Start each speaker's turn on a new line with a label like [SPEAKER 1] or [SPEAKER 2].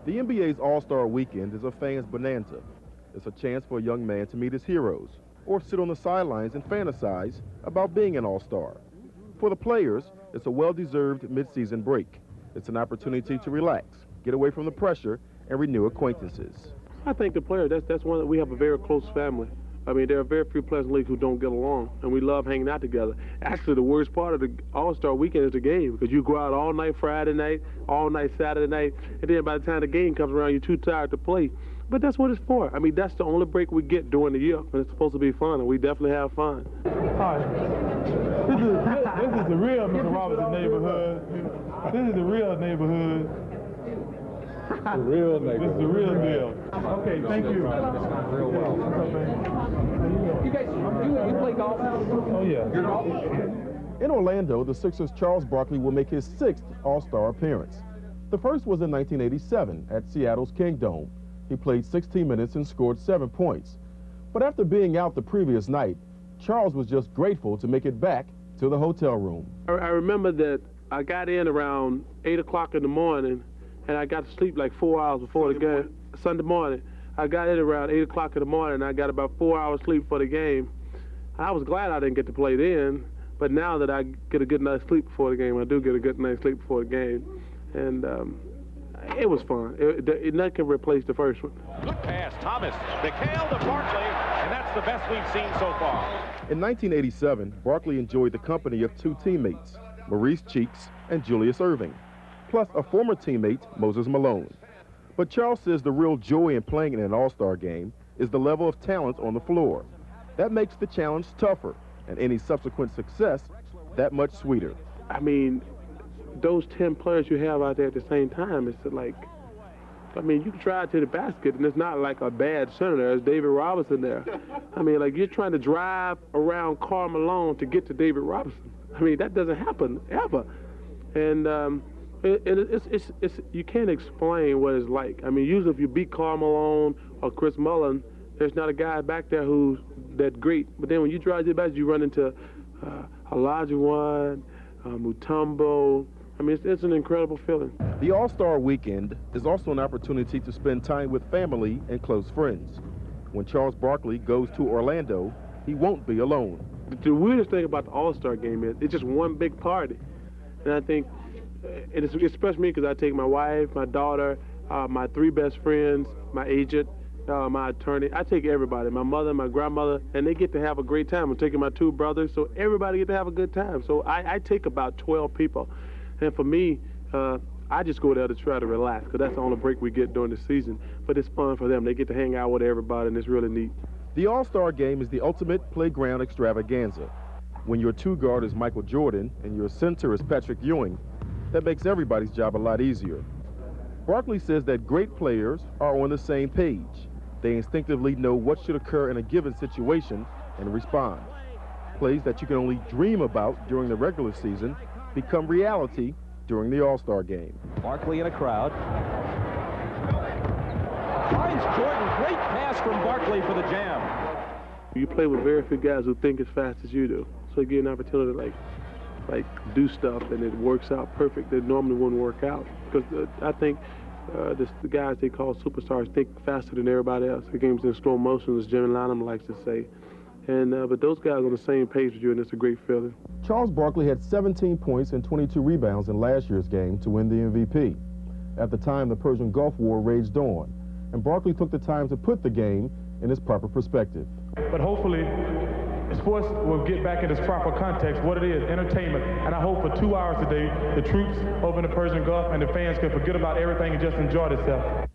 [SPEAKER 1] The NBA's All-Star Weekend is a fan's bonanza. It's a chance for a young man to meet his heroes or sit on the sidelines and fantasize about being an All-Star. For the players, it's a well-deserved mid-season break. It's an opportunity to relax, get away from the pressure, and renew acquaintances.
[SPEAKER 2] I think the players, that's one that we have a very close family. I mean, there are very few players in the league who don't get along, and we love hanging out together. Actually, the worst part of the All-Star Weekend is the game, because you go out all night Friday night, all night Saturday night, and then by the time the game comes around, you're too tired to play. But that's what it's for. I mean, that's the only break we get during the year, and it's supposed to be fun, and we definitely have fun.
[SPEAKER 3] Hi. This is the real Mr. Robinson neighborhood. This is the real neighborhood.
[SPEAKER 4] The real neighborhood.
[SPEAKER 3] This is the real deal. Okay, thank you.
[SPEAKER 4] Real well.
[SPEAKER 5] You guys, you play golf?
[SPEAKER 3] Oh, yeah.
[SPEAKER 5] You're golf?
[SPEAKER 1] In Orlando, the Sixers' Charles Barkley will make his 6th All-Star appearance. The first was in 1987 at Seattle's Kingdome. He played 16 minutes and scored 7 points. But after being out the previous night, Charles was just grateful to make it back to the hotel room.
[SPEAKER 2] I remember that I got in around 8 o'clock in the morning, and I got to sleep like 4 hours before the game. Sunday morning. I got in around 8 o'clock in the morning, and I got about 4 hours sleep for the game. I was glad I didn't get to play then, but now that I get a good night's sleep before the game, I do get a good night's sleep before the game. And it was fun. Nothing can replace the first one.
[SPEAKER 6] Good pass, Thomas. McHale to Barkley, and that's the best we've seen so far.
[SPEAKER 1] In 1987, Barkley enjoyed the company of 2 teammates, Maurice Cheeks and Julius Erving, plus a former teammate, Moses Malone. But Charles says the real joy in playing in an All-Star game is the level of talent on the floor. That makes the challenge tougher, and any subsequent success that much sweeter.
[SPEAKER 2] I mean, those 10 players you have out there at the same time, it's like, I mean, you can drive to the basket, and it's not like a bad center there. There's David Robinson there. I mean, like, you're trying to drive around Karl Malone to get to David Robinson. I mean, that doesn't happen, ever. And you can't explain what it's like. I mean, usually if you beat Karl Malone or Chris Mullin, there's not a guy back there who's that great. But then when you drive to the basket, you run into Olajuwon, Mutombo. I mean, it's an incredible feeling.
[SPEAKER 1] The All-Star Weekend is also an opportunity to spend time with family and close friends. When Charles Barkley goes to Orlando, he won't be alone.
[SPEAKER 2] The weirdest thing about the All-Star game is it's just one big party. And I think, and it's especially me because I take my wife, my daughter, my 3 best friends, my agent, my attorney. I take everybody, my mother, my grandmother, and they get to have a great time. I'm taking my 2 brothers, so everybody get to have a good time. So I take about 12 people. And for me, I just go there to try to relax, because that's the only break we get during the season. But it's fun for them. They get to hang out with everybody, and it's really neat.
[SPEAKER 1] The All-Star Game is the ultimate playground extravaganza. When your 2 guard is Michael Jordan and your center is Patrick Ewing, that makes everybody's job a lot easier. Barkley says that great players are on the same page. They instinctively know what should occur in a given situation and respond. Plays that you can only dream about during the regular season become reality during the All-Star Game.
[SPEAKER 4] Barkley in a crowd. Finds Jordan. Great pass from Barkley for the jam.
[SPEAKER 2] You play with very few guys who think as fast as you do. So you get an opportunity to like do stuff, and it works out perfect that normally wouldn't work out. Because I think the guys they call superstars think faster than everybody else. The game's in slow motion, as Jimmy Lanham likes to say. And but those guys are on the same page with you, and it's a great feeling.
[SPEAKER 1] Charles Barkley had 17 points and 22 rebounds in last year's game to win the MVP. At the time, the Persian Gulf War raged on, and Barkley took the time to put the game in its proper perspective.
[SPEAKER 3] But hopefully, sports will get back in its proper context, what it is, entertainment. And I hope for 2 hours a day, the troops over in the Persian Gulf and the fans can forget about everything and just enjoy themselves.